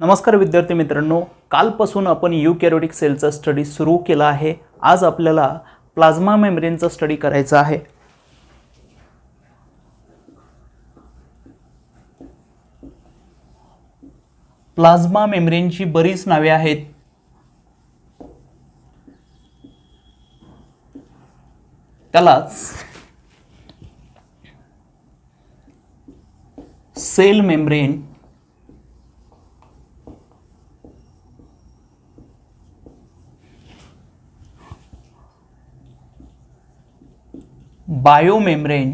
नमस्कार विद्यार्थी मित्रांनो, कालपासून आपण यूकॅरियोटिक सेलचा स्टडी सुरू केला आहे। आज आपल्याला प्लाझ्मा मेम्ब्रेनचा स्टडी करायचा आहे। प्लाझ्मा मेम्ब्रेनची बरीच नावे आहेत। त्यालाच सेल मेम्ब्रेन, बायोमेम्ब्रेन,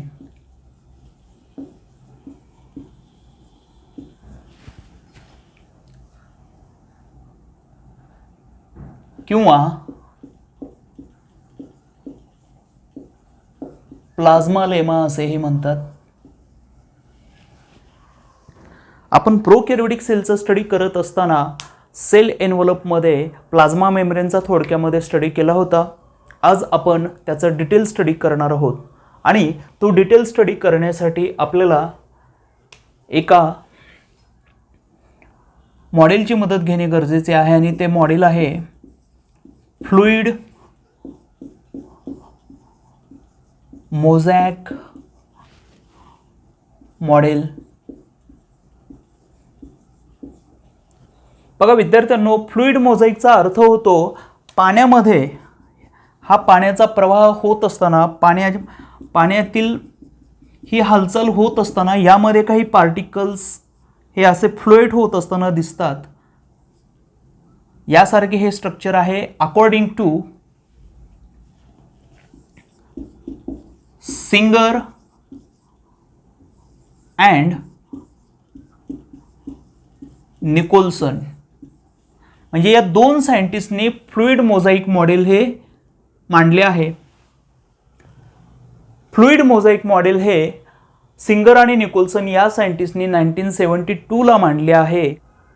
किंवा प्लाझ्मा लेमा असेही म्हणतात। आपण प्रोकॅरियोटिक सेलचा स्टडी करत असताना सेल एन्व्हलपमध्ये प्लाझ्मा मेम्ब्रेनचा थोडक्यामध्ये स्टडी केला होता। आज आपण त्याचा डिटेल स्टडी करणार आहोत आणि तो डिटेल स्टडी करण्यासाठी आपल्याला एका मॉडेलची मदत घेणे गरजेचे आहे आणि ते मॉडेल आहे फ्लूइड मोझॅक मॉडेल। बघा विद्यार्थ्यांनो, फ्लूइड मोझॅकचा अर्थ होतो पाण्यामध्ये हा पाण्याचा प्रवाह होत असताना पाण्यातील ही हालचाल होत असताना यामध्ये काही पार्टिकल्स हे असे फ्लोएट होत असताना दिसतात। यासारखे हे स्ट्रक्चर आहे according to Singer and Nicholson. म्हणजे या दोन सायंटिस्टनी फ्लूइड मोझॅक मॉडेल हे मांडले आहे। फ्लूइड मोझॅक मॉडेल हे सिंगर आणि निकोलसन या सायंटिस्टनी 1972 ला मांडले आहे।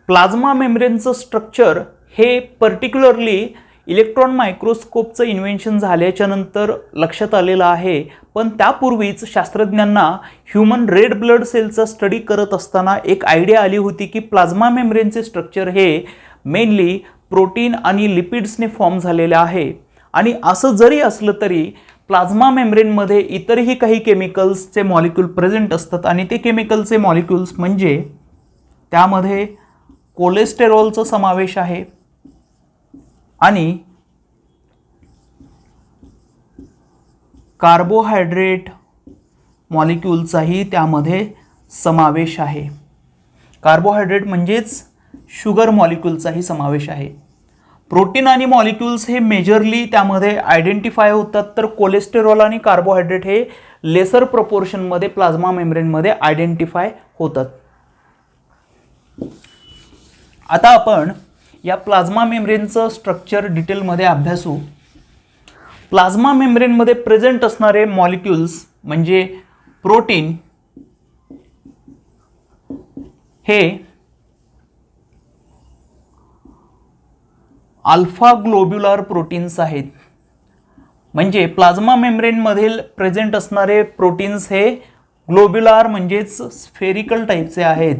प्लाझ्मा मेम्ब्रेनचं स्ट्रक्चर हे पर्टिक्युलरली इलेक्ट्रॉन मायक्रोस्कोपचं इन्व्हेन्शन झाल्याच्या नंतर लक्षात आलेलं आहे, पण त्यापूर्वीच शास्त्रज्ञांना ह्यूमन रेड ब्लड सेलचा स्टडी करत असताना एक आयडिया आली होती की प्लाझ्मा मेम्ब्रेनचे स्ट्रक्चर हे मेनली प्रोटीन आणि लिपिड्सने फॉर्म झालेले आहे। आणि असं जरी असलं तरी प्लाझ्मा मेम्ब्रेनमध्ये इतरही काही केमिकल्सचे मॉलिक्यूल प्रेझेंट असतात आणि ते केमिकलचे मॉलिक्यूल्स म्हणजे त्यामध्ये कोलेस्टेरॉलचा समावेश आहे आणि कार्बोहायड्रेट मॉलिक्यूलचाही त्यामध्ये समावेश आहे। कार्बोहायड्रेट म्हणजेच शुगर मॉलिक्यूलचाही समावेश आहे। प्रोटीन आणि मॉलिक्यूल्स हे मेजरली त्यामध्ये आयडेंटिफाय होतात, तर कोलेस्टेरॉल आणि कार्बोहायड्रेट हे लेसर प्रपोर्शनमध्ये प्लाझ्मा मेम्ब्रेनमध्ये आयडेंटिफाय होतात। आता आपण या प्लाझ्मा मेम्ब्रेनचं स्ट्रक्चर डिटेलमध्ये अभ्यासू। प्लाझ्मा मेम्ब्रेनमध्ये प्रेझेंट असणारे मॉलिक्यूल्स म्हणजे प्रोटीन हे अल्फा ग्लोब्युलर प्रोटीन्स आहेत। म्हणजे प्लाझ्मा मेम्ब्रेनमधील प्रेझेंट असणारे प्रोटीन्स हे ग्लोब्युलर म्हणजेच स्फेरिकल टाईपचे आहेत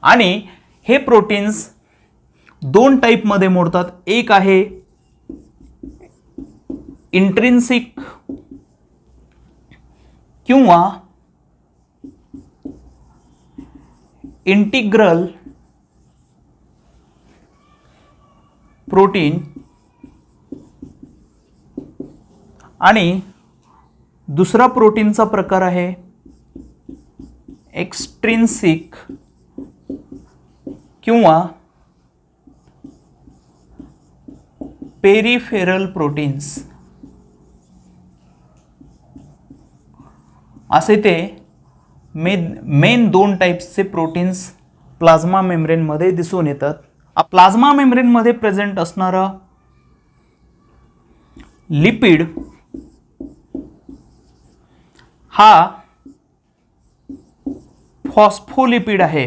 आणि हे प्रोटीन्स दोन टाईपमध्ये मोडतात। एक आहे इंट्रिन्सिक किंवा इंटिग्रल प्रोटीन आणि दुसरा प्रोटीनचा प्रकार आहे एक्स्ट्रिन्सिक किंवा पेरिफेरल प्रोटीन्स। असे ते मेन दोन टाइप्सचे प्रोटीन्स प्लाझ्मा मेम्ब्रेनमध्ये दिसून येतात। प्लाझ्मा मेम्ब्रेनमध्ये प्रेझेंट असणारा लिपिड हा फॉस्फोलिपिड आहे।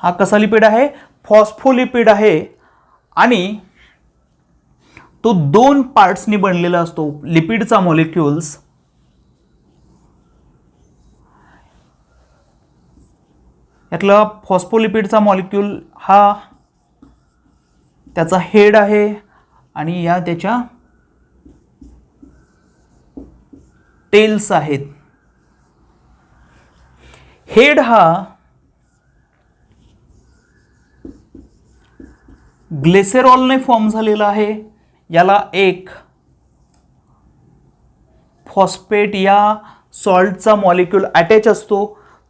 हा कसा लिपिड आहे? फॉस्फोलिपिड आहे आणि तो दोन पार्ट्सनी बनलेला असतो। लिपिडचा मॉलिक्युल्स त्यातला फॉस्फोलिपिडचा मॉलिक्यूल हा त्याचा हेड आहे आणि या त्याच्या टेल्स आहेत. हेड हा ग्लिसरॉलने फॉर्म झालेला आहे. याला एक फॉस्फेट या सॉल्टचा मॉलिक्यूल अटॅच असतो.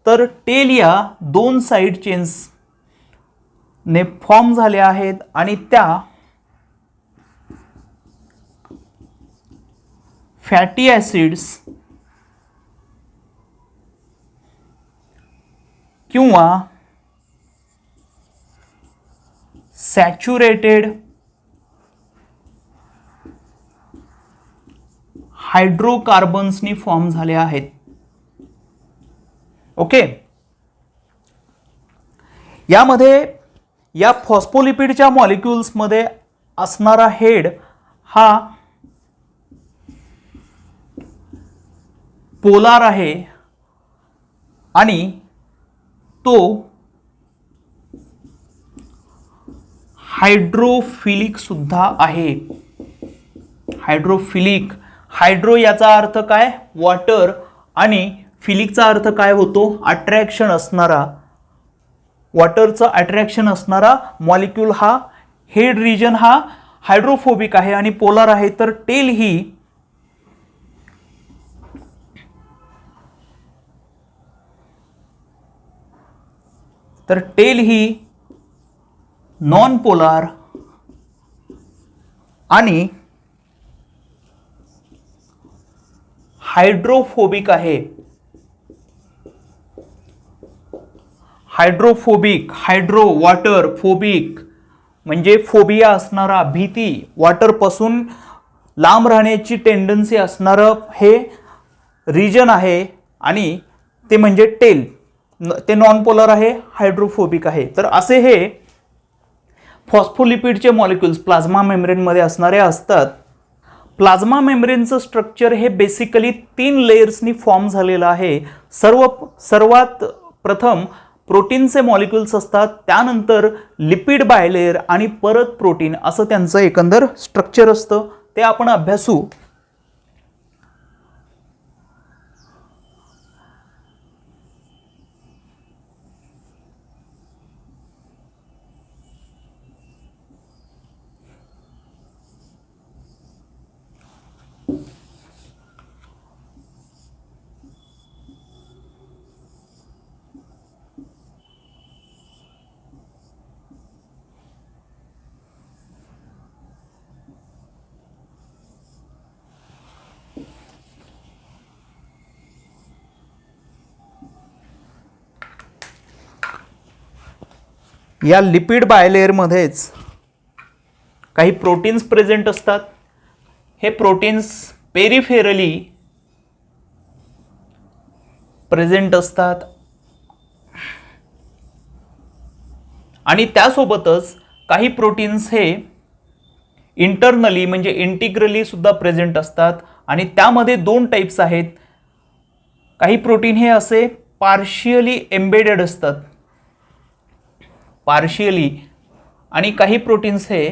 तर टेल या 2 साइड चेन्स ने फॉर्म झाले आहेत आणि त्या फॅटी ॲसिड्स किंवा सॅच्युरेटेड हायड्रोकार्बन्सनी फॉर्म झाले आहेत. ओके, यामध्ये या फॉस्फोलिपिडच्या मॉलिक्युल्समध्ये असणारा हेड हा पोलार आहे आणि तो हायड्रोफिलिक सुद्धा आहे. हायड्रोफिलिक, हायड्रो याचा अर्थ काय? वॉटर, आणि फिलिकचा अर्थ काय होतो? अट्रॅक्शन असणारा. वॉटरचा अट्रॅक्शन असणारा मॉलिक्यूल हा हेड रिजन हा हायड्रोफोबिक आहे आणि पोलार आहे. तर टेल ही नॉन पोलार आणि हायड्रोफोबिक आहे. हायड्रोफोबिक, हायड्रो वॉटर, फोबिक म्हणजे फोबिया असणारा, भीती, वॉटरपासून लांब राहण्याची टेंडन्सी असणारं हे रिजन आहे आणि ते म्हणजे टेल. ते नॉन पोलर आहे, हायड्रोफोबिक आहे. तर असे हे फॉस्फोलिपिडचे मॉलिक्युल्स प्लाझ्मा मेम्ब्रेनमध्ये असणारे असतात. प्लाझ्मा मेम्ब्रेनचं स्ट्रक्चर हे बेसिकली 3 लेयर्सनी फॉर्म झालेलं आहे. सर्वात प्रथम प्रोटीनचे मॉलिक्युल्स असतात, त्यानंतर लिपिड बायलेयर आणि परत प्रोटीन, असं त्यांचं एकंदर स्ट्रक्चर असतं. ते आपण अभ्यासू. या लिपिड बायलेअरमध्येच काही प्रोटीन्स प्रेझेंट असतात. हे प्रोटीन्स पेरिफेरली प्रेझेंट असतात आणि त्यासोबतच काही प्रोटीन्स हे इंटरनली म्हणजे इंटिग्रली सुद्धा प्रेझेंट असतात. आणि त्यामध्ये 2 टाइप्स आहेत. काही प्रोटीन हे असे पार्शियली एम्बेडेड असतात, पार्शियली, आणि काही प्रोटीन्स हे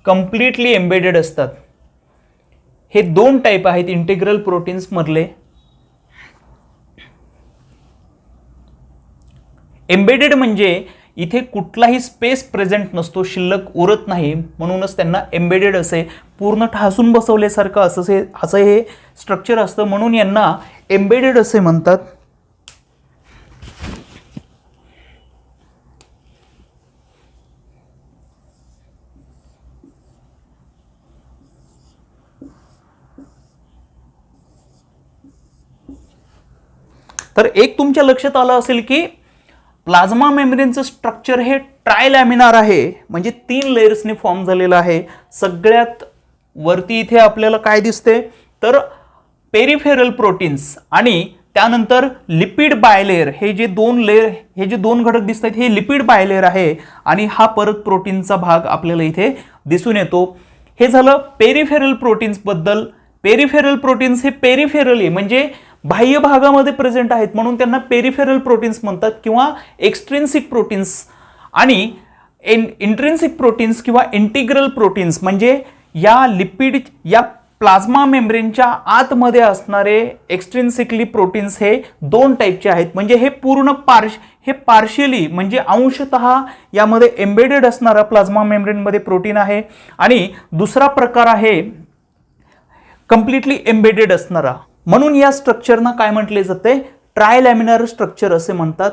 कंप्लीटली एम्बेडेड असतात. हे 2 टाइप आहेत इंटिग्रल प्रोटीन्स मधले. एम्बेडेड म्हणजे इथे कुठलाही स्पेस प्रेझेंट नसतो, शिल्लक उरत नाही, म्हणूनच त्यांना एम्बेडेड असे पूर्ण ठासून बसवल्यासारखं असं हे स्ट्रक्चर असतं, म्हणून यांना एम्बेडेड असे म्हणतात. तर एक तुमच्या लक्षात आलं असेल की प्लाझ्मा मेम्ब्रेनचं स्ट्रक्चर हे ट्रायलॅमिनार आहे, म्हणजे 3 लेयर्सने फॉर्म झालेलं आहे. सगळ्यात वरती इथे आपल्याला काय दिसते तर पेरिफेरल प्रोटीन्स आणि त्यानंतर लिपिड बायलेयर. हे जे 2 घटक दिसत आहेत हे लिपिड बायलेयर आहे आणि हा परत प्रोटीनचा भाग आपल्याला इथे दिसून येतो. हे झालं पेरिफेरल प्रोटीन्स बद्दल. पेरिफेरल प्रोटीन्स हे पेरिफेरली म्हणजे बाह्य भागामध्ये प्रेझेंट आहेत म्हणून त्यांना पेरिफेरल प्रोटीन्स म्हणतात किंवा एक्स्ट्रिन्सिक प्रोटीन्स. आणि इंट्रिन्सिक प्रोटीन्स किंवा इंटिग्रल प्रोटीन्स म्हणजे या लिपिड या प्लाझ्मा मेम्ब्रेनच्या आतमध्ये असणारे एक्स्ट्रिन्सिकली प्रोटीन्स हे दोन टाईपचे आहेत. म्हणजे हे पूर्ण पार्शियली म्हणजे अंशतः यामध्ये एम्बेडेड असणारा प्लाझ्मा मेम्ब्रेनमध्ये प्रोटीन आहे आणि दुसरा प्रकार आहे कम्प्लिटली एम्बेडेड असणारा. म्हणून या स्ट्रक्चरना काय म्हटले जाते, ट्रायलॅमिनार स्ट्रक्चर असे म्हणतात.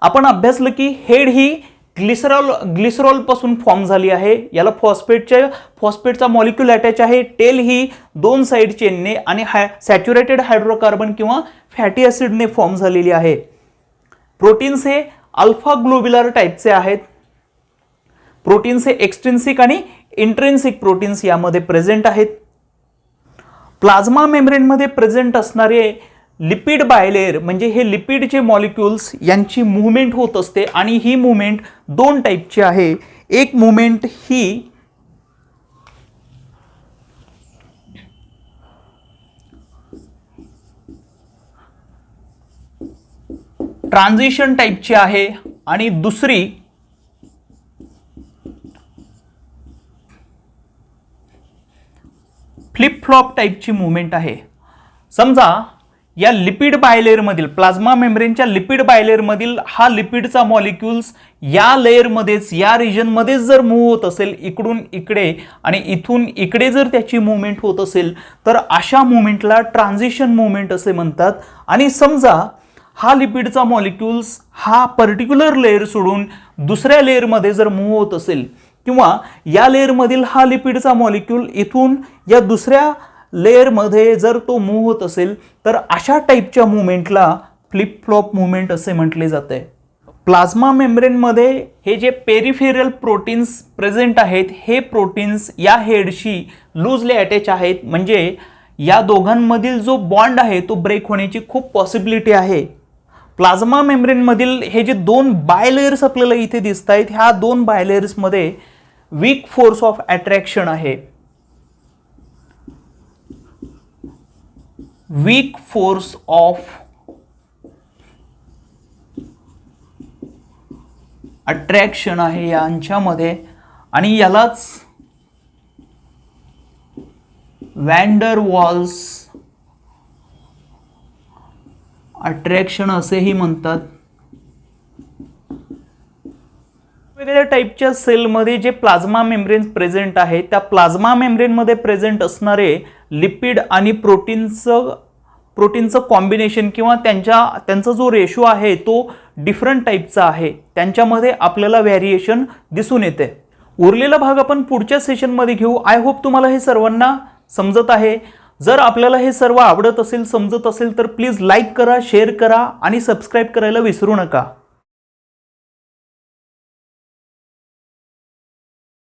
आपण अभ्यासलं की हेड ही ग्लिसरॉल पासून फॉर्म झाली आहे. याला फॉस्फेटचा मॉलिक्यूल अटॅच आहे. टेल ही दोन साइड चेनने आणि सॅच्युरेटेड हायड्रोकार्बन किंवा फॅटी ऍसिडने फॉर्म झालेली आहे. प्रोटीन्स हे अल्फा ग्लोब्युलर टाईपचे आहेत. प्रोटीन्स हे एक्स्ट्रिन्सिक आणि इंट्रिन्सिक प्रोटीन्स यामध्ये प्रेझेंट आहेत. प्लाझ्मा मेम्ब्रेनमध्ये प्रेझेंट असणारे लिपिड बायलेअर म्हणजे हे लिपिडचे मॉलिक्युल्स यांची मूव्हमेंट होत असते आणि ही मूव्हमेंट दोन टाईपची आहे. एक मूव्हमेंट ही ट्रान्झिशन टाईपची आहे आणि दुसरी फ्लिप फ्लॉप टाईपची मूव्हमेंट आहे. समजा या लिपिड बायलेअर मधील प्लाझ्मा मेम्ब्रेनच्या लिपिड बायलेअर मधील हा लिपिडचा मॉलिक्युल्स या लेअर मध्येच या रिजन मध्येच जर मूव्ह होत असेल इकडून इकडे आणि इथून इकडे जर त्याची मूव्हमेंट होत असेल तर अशा मूव्हमेंटला ट्रान्झिशन मूव्हमेंट असे म्हणतात. आणि समजा हा लिपिडचा मॉलिक्युल्स हा पर्टिक्युलर लेअर सोडून दुसऱ्या लेअर मध्ये जर मूव्ह होत असेल किंवा या लेअर मधील हा लिपिडचा मॉलिक्यूल इथून या दुसऱ्या लेअर मध्ये जर तो मूव्ह होत असेल तर अशा टाईपच्या मूव्हमेंटला फ्लिप फ्लॉप मूव्हमेंट असे म्हटले जाते. प्लाझ्मा मेम्ब्रेन मध्ये हे जे पेरिफेरल प्रोटीन्स प्रेझेंट आहेत हे प्रोटीन्स या हेडशी लूजली अटॅच आहेत. म्हणजे या दोघांमधील जो बॉन्ड आहे तो ब्रेक होण्याची खूप पॉसिबिलिटी आहे. प्लाझ्मा मेम्ब्रेन मधील हे जे दोन बायलेयर्स आपल्याला इथे दिसत आहेत ह्या दोन बायलेयर्स मध्ये वीक फोर्स ऑफ अट्रॅक्शन आहे. वीक फोर्स ऑफ अट्रॅक्शन आहे यांच्यामध्ये आणि यालाच वॅन्डर वॉल्स अट्रॅक्शन असेही म्हणतात. वेगवेगळ्या टाईपच्या सेलमध्ये जे प्लाझ्मा मेम्ब्रेन प्रेझेंट आहे त्या प्लाझ्मा मेम्ब्रेनमध्ये प्रेझेंट असणारे लिपिड आणि प्रोटीनचं कॉम्बिनेशन किंवा त्यांचा जो रेशो आहे तो डिफरंट टाईपचा आहे. त्यांच्यामध्ये आपल्याला व्हेरिएशन दिसून येते. उरलेला भाग आपण पुढच्या सेशनमध्ये घेऊ. आय होप तुम्हाला हे सर्वांना समजत आहे. जर आपल्याला हे सर्व आवडत असेल समजत असेल तर प्लीज लाईक करा, शेअर करा आणि सबस्क्राईब करायला विसरू नका.